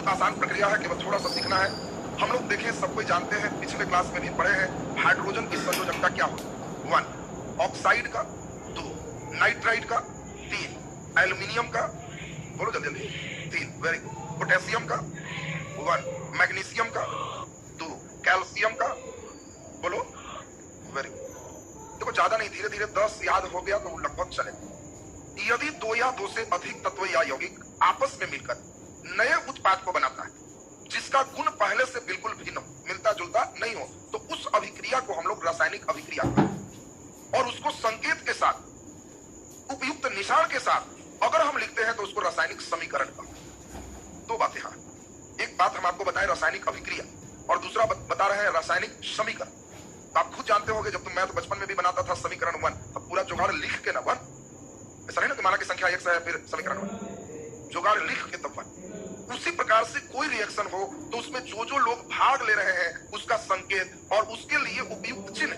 आसान प्रक्रिया है, केवल थोड़ा सा सीखना है। हम लोग देखें, सब कोई जानते हैं, पिछले क्लास में भी पढ़े हैं, हाइड्रोजन की संयोजकता क्या होती है? 1 ऑक्साइड का, 2 नाइट्राइड का, 3 एल्यूमिनियम का, बोलो जल्दी जल्दी, 3 वेरी गुड, पोटेशियम का, 1 मैग्नीशियम का, 2 कैल्शियम का, बोलो वेरी गुड। देखो ज्यादा नहीं, धीरे धीरे 10 याद हो गया तो लगभग चले। यदि 2 या 2 से अधिक तत्व या यौगिक आपस में मिलकर नए उत्पाद को बनाता है जिसका गुण पहले से बिल्कुल भिन्न, मिलता जुलता नहीं हो, तो उस अभिक्रिया को हम लोग रासायनिक अभिक्रिया कहते हैं। और उसको संकेत के साथ, उपयुक्त निशान के साथ अगर हम लिखते हैं तो उसको रासायनिक समीकरण कहते हैं। 2 बातें हैं, एक बात हम आपको बताएं रासायनिक अभिक्रिया, और दूसरा बता रहे हैं रासायनिक समीकरण। आप खुद जानते होंगे, जब तुम मैथ बचपन में भी बनाता था समीकरण 1, तब पूरा जुगाड़ लिख के ना 1, ऐसा नहीं ना कि माना की संख्या 1 से है फिर समीकरण 1, जुगाड़ लिख के तब 1। उसी प्रकार से कोई रिएक्शन हो तो उसमें जो जो लोग भाग ले रहे हैं उसका संकेत और उसके लिए उपयुक्त चिन्ह,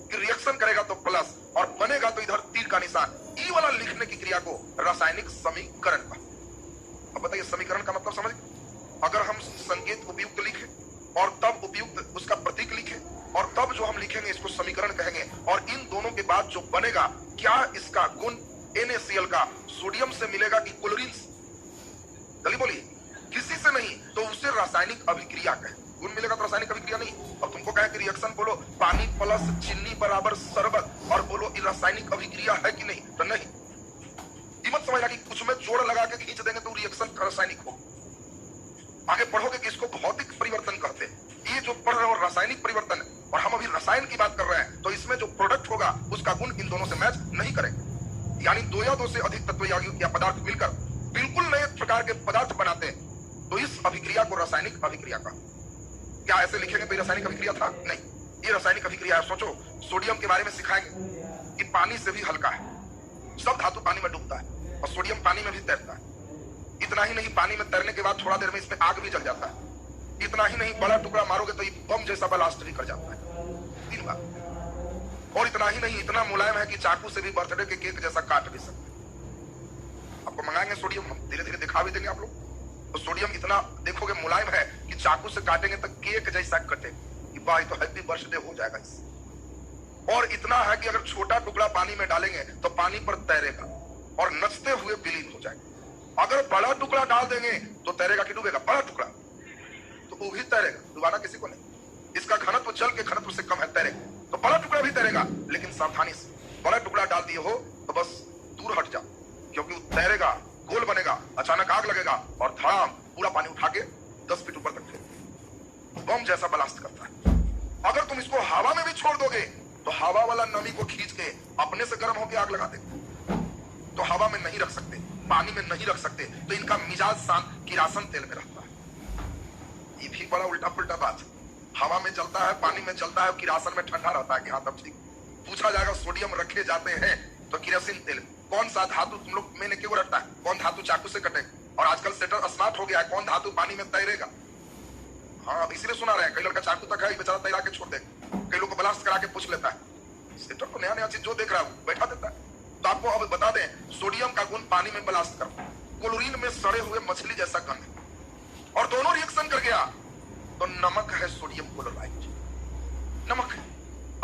कि रिएक्शन करेगा तो प्लस और बनेगा तो इधर तीर का निशान, ई वाला लिखने की क्रिया को रासायनिक समीकरण का। अब बताइए समीकरण का मतलब समझ? अगर हम संकेत उपयुक्त लिखे और तब उपयुक्त उसका प्रतीक लिखे और तब जो हम लिखेंगे इसको समीकरण कहेंगे, और इन दोनों के बाद जो बनेगा, क्या इसका गुण NaCl का सोडियम से मिलेगा कि क्लोरीन से? जल्दी बोलिए, किसी से नहीं, तो उसे रासायनिक अभिक्रिया कहें। गुण मिलेगा तो रासायनिक अभिक्रिया नहीं। अब तुमको कहे कि रिएक्शन बोलो पानी प्लस चीनी बराबर शरबत, और बोलो ये रासायनिक अभिक्रिया है कि नहीं, तो नहीं। मत समझना कि कुछ में जोड़ लगा के खींच देंगे तो रिएक्शन रासायनिक हो। आगे पढ़ोगे कि इसको भौतिक परिवर्तन कहते हैं। ये जो पढ़ रहे हो रासायनिक परिवर्तन है, और हम अभी रसायन की बात कर रहे हैं, तो इसमें जो प्रोडक्ट होगा उसका गुण इन दोनों से मैच नहीं करेगा। यानी 2 या 2 से अधिक तत्व या पदार्थ मिलकर बिल्कुल नए प्रकार के पदार्थ बनाते हैं, तो इस अभिक्रिया को रासायनिक अभिक्रिया का। क्या ऐसे लिखेंगे तो ये रासायनिक अभिक्रिया था? नहीं, ये रासायनिक अभिक्रिया है। सोचो, सोडियम के बारे में सिखाएंगे कि पानी से भी हल्का है, सब धातु पानी में डूबता है और सोडियम पानी में भी तैरता है। इतना ही नहीं, पानी में तैरने के बाद थोड़ा देर में इसमें आग भी जल जाता है। इतना ही नहीं, बड़ा टुकड़ा मारोगे तो ये बम जैसा ब्लास्ट भी कर जाता है। 3 बार। और इतना ही नहीं, इतना मुलायम है कि चाकू से भी बर्थडे के केक जैसा काट भी सकते। आपको मंगाएंगे सोडियम, हम धीरे धीरे दिखा भी देंगे आप लोग। तो सोडियम इतना देखोगे मुलायम है कि चाकू से काटेंगे तो केक जैसा कटे कि भाई तो हैप्पी बर्थडे हो जाएगा इससे। और इतना है कि अगर छोटा टुकड़ा पानी में डालेंगे तो पानी पर तैरेगा और नचते हुए विलीन हो जाएगा। अगर बड़ा टुकड़ा डाल देंगे तो तैरेगा कि डूबेगा? बड़ा टुकड़ा तो वो भी तैरेगा, डुबाना किसी को नहीं। इसका घनत्व जल के घनत्व से कम है, तैरेगा। तो बड़ा टुकड़ा भी तैरेगा, लेकिन सावधानी से। बड़ा टुकड़ा डाल दिए हो तो बस दूर हट जाओ, क्योंकि वो तैरेगा, गोल बनेगा, अचानक आग लगेगा और धड़ाम पूरा पानी उठा के 10 फीट ऊपर तक फेंक, बम जैसा ब्लास्ट करता है। अगर तुम इसको हवा में भी छोड़ दोगे तो हवा वाला नमी को खींच के अपने से गर्म होकर आग लगा देगा। तो हवा में नहीं रख सकते, पानी में नहीं रख सकते, तो इनका मिजाज शांत किरासन तेल में रहता है। ये भी बड़ा उल्टा पुल्टा बात। हवा में चलता है, पानी में चलता है, किरासन में ठंडा रहता है कि हाँ तब ठीक। पूछा जाएगा सोडियम रखे जाते हैं तो किरोसिन तेल। कौन सा धातु तुम लोग में क्यों रखता है? कौन धातु चाकू से कटेगा? और आजकल सेटर स्मार्ट हो गया है, कौन धातु पानी में तैरेगा? हाँ, इसलिए सुना रहे हैं, कई लड़का चाकू तक है बेचारा तैरा के छोड़ देगा, कई लोग को ब्लास्ट करा के पूछ लेता है। सेटर को नया नया चीज जो देख रहा है बैठा देता है। तो आपको अब बता दें, सोडियम का गुण पानी में ब्लास्ट कर, क्लोरीन में सड़े हुए मछली जैसा गंध, और दोनों रिएक्शन कर गया तो नमक है सोडियम क्लोराइड, नमक है।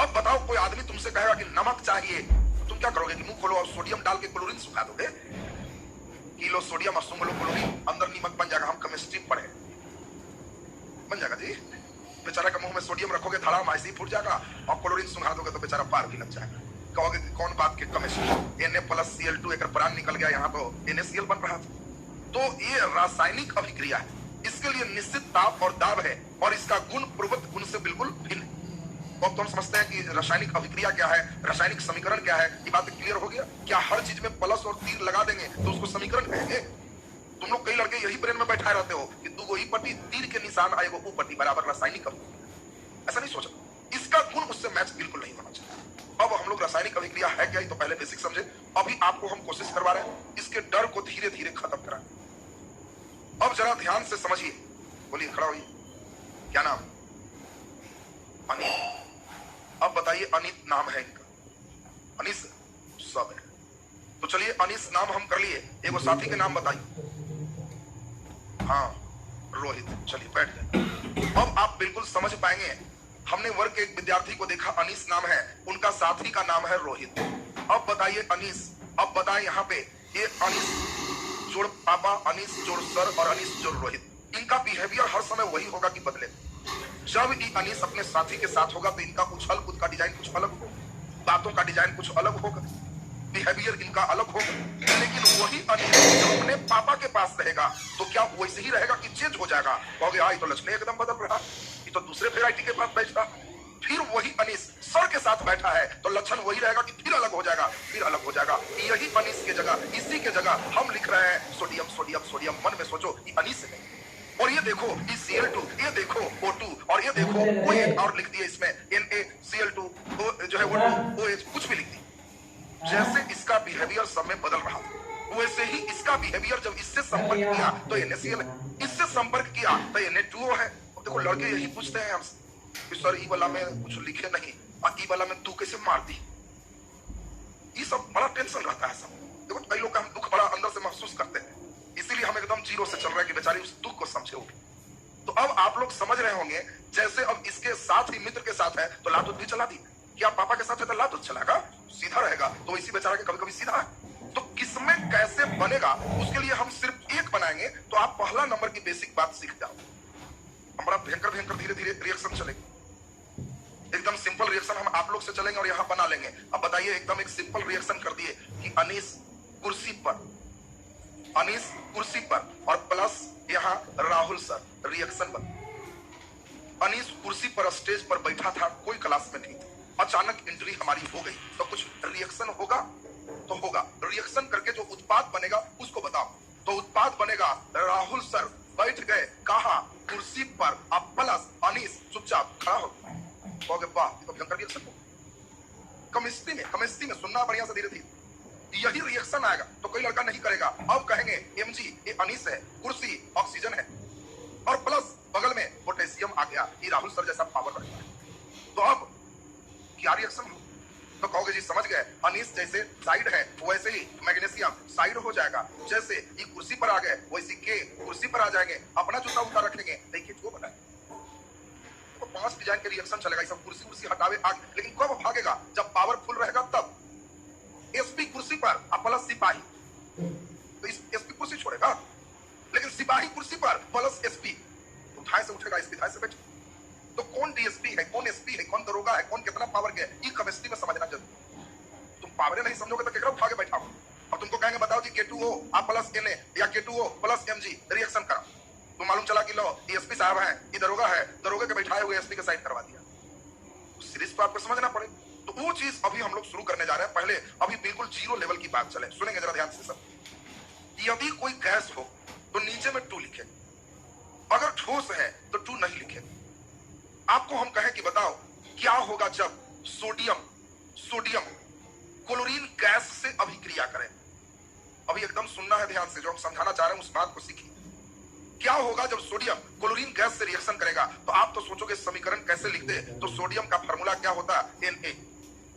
अब बताओ, कोई आदमी तुमसे कहेगा कि नमक चाहिए, तो तुम क्या करोगे कि मुंह खोलो और सोडियम डाल के क्लोरीन सुखा दोगे? किलो सोडियम और सुंगलो क्लोरीन, अंदर नमक बन जाएगा। हम केमिस्ट्री पढ़े, बन जाएगा जी। बेचारा के मुंह में सोडियम रखोगे, धड़ाम ऐसे ही फूट जाएगा, और क्लोरीन सुखा दोगे तो बेचारा पार भी लग जाएगा। कहोगे कि कौन बात के केमिस्ट्री, Na+Cl2 एक प्राण निकल गया, यहाँ तो NaCl बन रहा था। तो ये रासायनिक अभिक्रिया है, इसके लिए निश्चित ताप और दाब है, और इसका गुण पूर्वत गुण से बिल्कुल भिन्न। अब तो हम समझते हैं कि रासायनिक अभिक्रिया क्या है, रासायनिक समीकरण क्या है, ये बात क्लियर हो गया। क्या हर चीज में प्लस और तीर लगा देंगे तो उसको समीकरण कहेंगे? तुम लोग कई लड़के यही ब्रेन में बैठाए रहते हो कि दो ई पट्टी तीर के निशान आएगा, ऊ पट्टी बराबर रासायनिक अभिक्रिया। ऐसा नहीं सोचा, इसका गुण उससे मैच बिल्कुल नहीं होना चाहिए। अब हम लोग रासायनिक अभिक्रिया है क्या, तो पहले बेसिक समझे। अभी आपको हम कोशिश करवा रहे हैं इसके डर को धीरे धीरे खत्म कराएं। अब जरा ध्यान से समझिए, बोलिए, खड़ा होइए। क्या नाम? अनित। अब बताइए, अनित नाम है इनका, अनिस सब है। तो चलिए, अनिस नाम हम कर लिए, एगो साथी के नाम बताइए। हाँ, रोहित। चलिए बैठ गए। अब आप बिल्कुल समझ पाएंगे। हमने वर्ग के एक विद्यार्थी को देखा, अनीस नाम है, उनका साथी का नाम है रोहित। अब बताइए अनीस, अब बताएं यहाँ पे ये अनीस जोड़ पापा, अनीस जोड़ सर और अनीस जोड़ रोहित, इनका बिहेवियर हर समय वही होगा कि बदले? जब ये अनीस अपने साथी के साथ होगा तो इनका उछल कूद का डिजाइन कुछ अलग होगा, बातों का डिजाइन कुछ अलग होगा, बिहेवियर इनका अलग होगा। लेकिन वही अनीस जब अपने पापा के पास रहेगा तो क्या वैसे ही रहेगा कि चेंज हो जाएगा? कहोगे हाँ, ये तो लक्षण एकदम बदल रहा, ये तो दूसरे वेराइटी के पास बैठता। फिर वही अनीस सर के साथ बैठा है तो लक्षण वही रहेगा कि फिर अलग हो जाएगा, फिर अलग हो जाएगा। यही अनीस के जगह, इसी के जगह हम लिख रहे हैं सोडियम सोडियम सोडियम। मन में सोचो ये अनीस है, और ये देखो ये Cl2, ये देखो O2, और ये देखो कोई एक और लिख दिया इसमें NaCl2 जो है वो OH कुछ भी लिख दी। जैसे इसका बिहेवियर सब में बदल रहा था वैसे ही इसका बिहेवियर जब इससे संपर्क किया तो NaCl है, इससे संपर्क किया तो Na2O है। अब देखो लड़के यही पूछते हैं हमसे कि सर ई वाला में कुछ लिखे नहीं और ई वाला में तू कैसे मार दी। ये सब बड़ा टेंशन रहता है सब। देखो कई लोग का हम दुख बड़ा अंदर से महसूस करते हैं, इसीलिए हम एकदम जीरो से चल रहे हैं कि बेचारी उस दुख को समझे होगी। तो अब आप लोग समझ रहे होंगे, जैसे अब इसके साथ ही मित्र के साथ है तो लातूत भी चला दी। क्या पापा के साथ है तो लातूत चलाएगा, सीधा रहेगा, तो इसी बेचारा के कभी कभी सीधा है। तो किसमें कैसे बनेगा उसके लिए हम सिर्फ एक बनाएंगे तो आप पहला नंबर की बेसिक बात सीख जाओ। हमारा भयंकर भयंकर धीरे धीरे रिएक्शन चलेगा। एकदम सिंपल रिएक्शन हम आप लोग से चलेंगे और यहाँ बना लेंगे। अब बताइए एकदम एक सिंपल रिएक्शन कर दिए कि अनीस कुर्सी पर, अनीस कुर्सी पर और प्लस यहाँ राहुल सर, रिएक्शन बन। अनीस कुर्सी पर स्टेज पर बैठा था, कोई क्लास में नहीं था, अचानक एंट्री हमारी हो गई तो कुछ रिएक्शन होगा तो होगा। रिएक्शन करके जो उत्पाद बनेगा उसको बताओ। तो उत्पाद बनेगा राहुल सर बैठ गए कहा कुर्सी पर, अब प्लस अनीस चुपचाप खड़ा हो गया। वाह ये तो भयंकर रिएक्शन हो। केमिस्ट्री में सुनना बढ़िया से धीरे धीरे यही रिएक्शन आएगा तो कोई लड़का नहीं करेगा। अब कहेंगे Mg ये अनीस है, कुर्सी ऑक्सीजन है और प्लस बगल में पोटेशियम आ गया, ये राहुल सर जैसा पावर रखता है। तो अब क्या रिएक्शन हो? तो कहोगे जी समझ गए, अनीस जैसे साइड है वैसे ही मैग्नीशियम साइड हो जाएगा। जैसे ये कुर्सी पर आ गए वैसे के कुर्सी पर आ जाएंगे, अपना जूता उतार रखेंगे, देखिए जो बनाए तो 5 डिजाइन के रिएक्शन चलेगा। सब कुर्सी कुर्सी हटावे आग, लेकिन कब भागेगा? जब पावरफुल रहेगा तब। एसपी कुर्सी पर प्लस सिपाही, तो इस एसपी कुर्सी छोड़ेगा, लेकिन सिपाही कुर्सी पर प्लस एसपी, तो धाए से उठेगा, एसपी धाए से बैठेगा। तो कौन डीएसपी है, कौन एसपी है, कौन दरोगा है, कौन कितना पावर के, ये केमिस्ट्री में समझना जरूरी। तुम पावर नहीं समझोगे तो केकरा भागे बैठाओ। अब तुमको कहेंगे बताओ जी K2O आप प्लस Na या K2O प्लस Mg रिएक्शन करा, तो मालूम चला कि लो ये एसपी साहब है, ये दरोगा है, दरोगे के बैठाए हुए एसपी के साइड करवा दिया। सीरीज तो आपको समझना पड़ेगा। तो वो चीज अभी हम लोग शुरू करने जा रहे हैं। पहले अभी बिल्कुल जीरो लेवल की बात चले, सुनेंगे जरा ध्यान से सब। यदि कोई गैस हो तो नीचे में 2 लिखे, अगर ठोस है तो 2 नहीं लिखे। आपको हम कहें कि बताओ क्या होगा जब सोडियम क्लोरीन गैस से अभिक्रिया करे। अभी एकदम सुनना है ध्यान से, जो हम समझाना चाह रहे हैं उस बात को सीखिए। क्या होगा जब सोडियम क्लोरीन गैस से रिएक्शन करेगा? तो आप तो सोचोगे समीकरण कैसे लिखते, तो सोडियम का फार्मूला क्या होता है Na।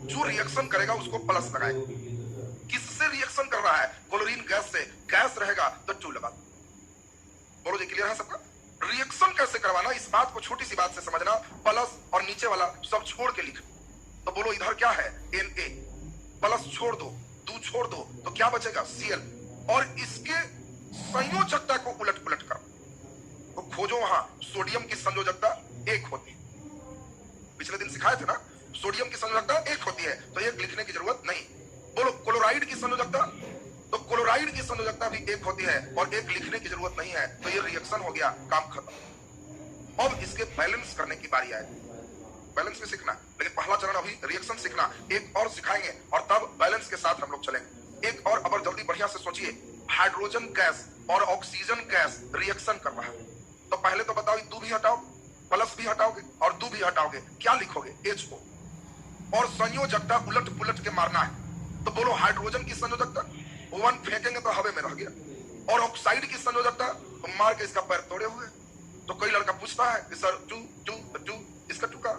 जो रिएक्शन करेगा उसको प्लस लगाए। किससे रिएक्शन कर रहा है? क्लोरीन गैस से। गैस रहेगा तो 2 लगा। बोलो जी क्लियर है सबका? रिएक्शन कैसे करवाना, इस बात को छोटी सी बात से समझना। प्लस और नीचे वाला सब छोड़ के लिख। तो बोलो इधर क्या है Na, प्लस छोड़ दो, 2 छोड़ दो तो क्या बचेगा Cl, और इसके संयोजकता को उलट पुलट करो तो खोजो वहां सोडियम की संयोजकता 1 होती है। पिछले दिन सिखाए थे ना, सोडियम की संयोजकता 1 होती है तो 1 लिखने की जरूरत नहीं। बोलो क्लोराइड की संयोजकता, तो क्लोराइड की संयोजकता भी 1 होती है और 1 लिखने की जरूरत नहीं है। तो ये रिएक्शन हो गया, काम खत्म। अब इसके बैलेंस करने की बारी आए। बैलेंस भी सीखना, लेकिन पहला चरण अभी रिएक्शन सीखना। एक और सिखाएंगे और तब बैलेंस के साथ हम लोग चलेंगे। एक और अब जल्दी बढ़िया से सोचिए, हाइड्रोजन गैस और ऑक्सीजन गैस रिएक्शन कर रहा है। तो पहले तो बताओ 2 भी हटाओ, प्लस भी हटाओगे और 2 भी हटाओगे, क्या लिखोगे HO, और संयोजकता उलट पुलट के मारना है। तो बोलो हाइड्रोजन की संयोजकता 1 फेंकेंगे तो हवा में रह गया, और ऑक्साइड की संयोजकता तो मार के इसका पैर तोड़े हुए। तो कोई लड़का पूछता है कि सर 2 इसका 2 का।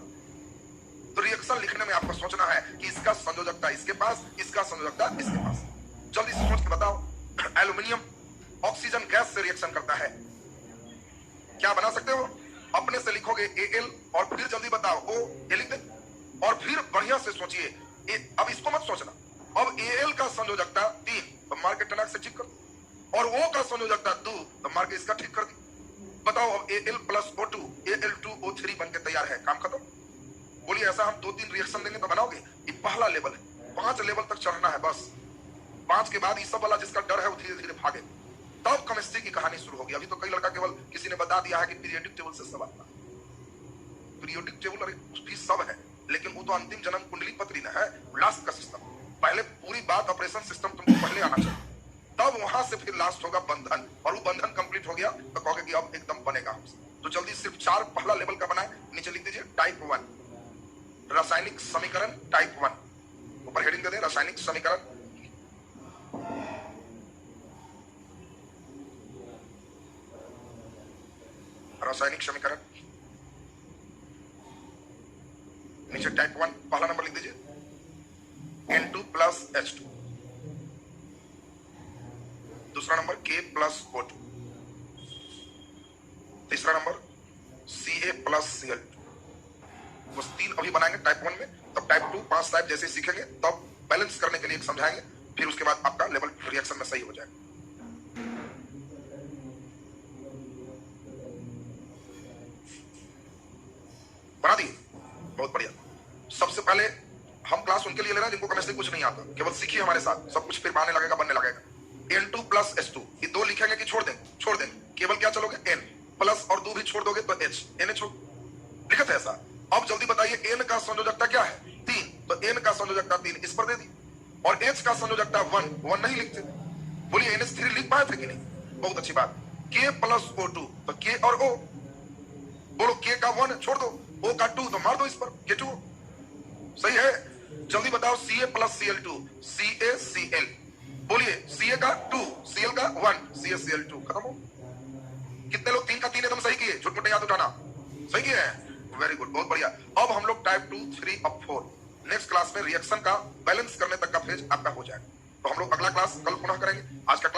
तो रिएक्शन लिखने में आपको सोचना है कि इसका संयोजकता इसके पास, इसका संयोजकता इसके पास। जल्दी से सोच के बताओ। एल्यूमिनियम ऑक्सीजन गैस से रिएक्शन करता है, क्या बना सकते हो? अपने से लिखोगे Al और फिर जल्दी बताओ O A लिख दे और फिर बढ़िया से सोचिए। अब इसको मत सोचना। अब Al का संयोजकता 3 तो मार के टनाक से ठीक कर दो और O का संयोजकता 2 तो मार के इसका ठीक कर दी। बताओ अब Al प्लस O2 Al2O3 बन के तैयार है। काम खत्म। बोलिए ऐसा हम 2-3 रिएक्शन देंगे तो बनाओगे? ये पहला लेवल है, 5 लेवल तक चढ़ना है बस। 5 के बाद ये सब वाला जिसका डर है वो धीरे धीरे भागे, तब केमिस्ट्री की कहानी शुरू होगी। अभी तो कई लड़का केवल किसी ने बता दिया है कि पीरियोडिक टेबल से सब आता है। पीरियोडिक टेबल अरे भी सब है, लेकिन वो तो अंतिम जन्म कुंडली पत्री न है, लास्ट का सिस्टम। पहले पूरी बात ऑपरेशन सिस्टम तुमको पहले आना चाहिए, तब वहां से फिर लास्ट होगा बंधन, और वो बंधन कंप्लीट हो गया तो कहोगे कि अब एकदम बनेगा हमसे। तो जल्दी सिर्फ 4 पहला लेवल का बनाए। नीचे लिख दीजिए टाइप 1 रासायनिक समीकरण टाइप 1, ऊपर हेडिंग दे दें रासायनिक समीकरण। रासायनिक समीकरण नीचे टाइप 1 पहला नंबर लिख दीजिए N2 प्लस H2, दूसरा नंबर K प्लस O2, तीसरा नंबर Ca प्लस Cl2। बस 3 अभी बनाएंगे टाइप 1 में, तब टाइप 2 5 टाइप जैसे सीखेंगे तब बैलेंस करने के लिए एक समझाएंगे, फिर उसके बाद आपका लेवल रिएक्शन में सही हो जाएगा। बना दिए? बहुत बढ़िया। सबसे पहले हम क्लास उनके लिए ले रहे हैं जिनको केमिस्ट्री कुछ नहीं आता, केवल सीखिए हमारे साथ, सब कुछ फिर आने लगेगा, बनने लगेगा। N2 प्लस H2 ये 2 लिखेंगे कि छोड़ देंगे? छोड़ देंगे। केवल क्या चलोगे? N प्लस और 2 भी छोड़ दोगे तो H, NH लिखा था ऐसा। अब जल्दी बताइए N का संयोजकता क्या है? 3 तो N का संयोजकता 3 इस पर दे दी, और H का संयोजकता 1 नहीं लिखते। बोलिए NH3 लिख पाए थे कि नहीं? बहुत अच्छी बात। K प्लस O2 तो K और O, बोलो K का 1 छोड़ दो, O का 2 तो मार दो इस पर K2, सही है। जल्दी बताओ Ca प्लस Cl2 CaCl, बोलिए Ca का 2 Cl का 1 CaCl2, खत्म हो। कितने लोग 3 का 3 एकदम सही किए? झूठ मूठ याद उठाना, सही किए हैं, वेरी गुड, बहुत बढ़िया। अब हम लोग टाइप 2 3 और 4 नेक्स्ट क्लास में रिएक्शन का बैलेंस करने तक का फेज आपका हो जाएगा। तो हम लोग अगला क्लास कल पुनः करेंगे। आज का